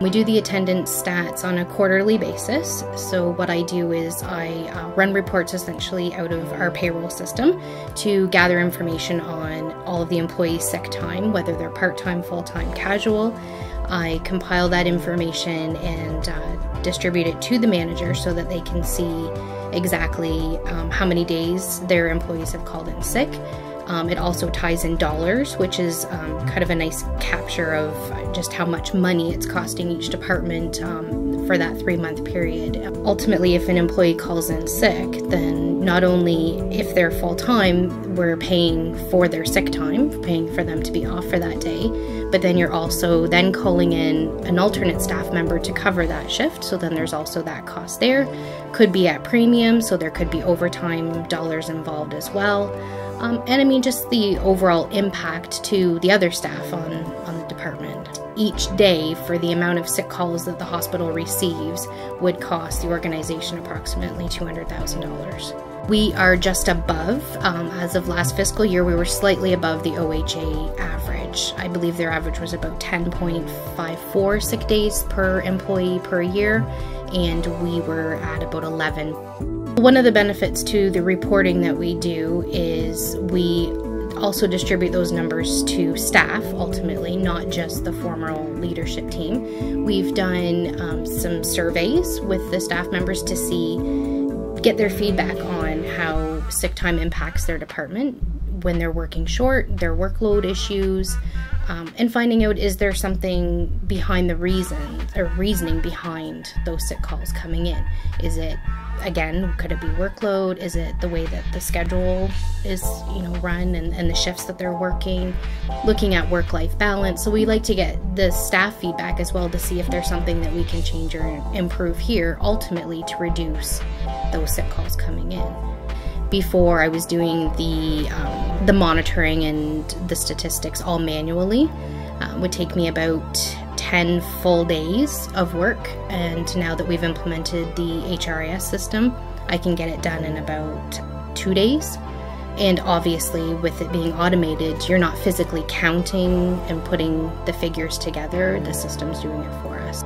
We do the attendance stats on a quarterly basis. So what I do is I run reports essentially out of our payroll system to gather information on all of the employees' sick time, whether they're part-time, full-time, casual. I compile that information and distribute it to the manager so that they can see exactly how many days their employees have called in sick. It also ties in dollars, which is kind of a nice capture of just how much money it's costing each department for that 3-month period. Ultimately, if an employee calls in sick, then not only if they're full-time, we're paying for their sick time, paying for them to be off for that day, but then you're also then calling in an alternate staff member to cover that shift, so then there's also that cost there. Could be at premium, so there could be overtime dollars involved as well. And I mean, just the overall impact to the other staff on the department. Each day, for the amount of sick calls that the hospital receives, would cost the organization approximately $200,000. We are just above, as of last fiscal year, we were slightly above the OHA average. I believe their average was about 10.54 sick days per employee per year, and we were at about 11. One of the benefits to the reporting that we do is we also distribute those numbers to staff, ultimately, not just the formal leadership team. We've done some surveys with the staff members to get their feedback on how sick time impacts their department when they're working short, their workload issues, and finding out, is there something behind the reasoning behind those sick calls coming in? Is it, again, could it be workload? Is it the way that the schedule is, run and the shifts that they're working? Looking at work-life balance. So we like to get the staff feedback as well to see if there's something that we can change or improve here, ultimately to reduce those sick calls coming in. Before, I was doing the monitoring and the statistics all manually. Would take me about 10 full days of work, and now that we've implemented the HRIS system, I can get it done in about 2 days. And obviously, with it being automated, you're not physically counting and putting the figures together. The system's doing it for us.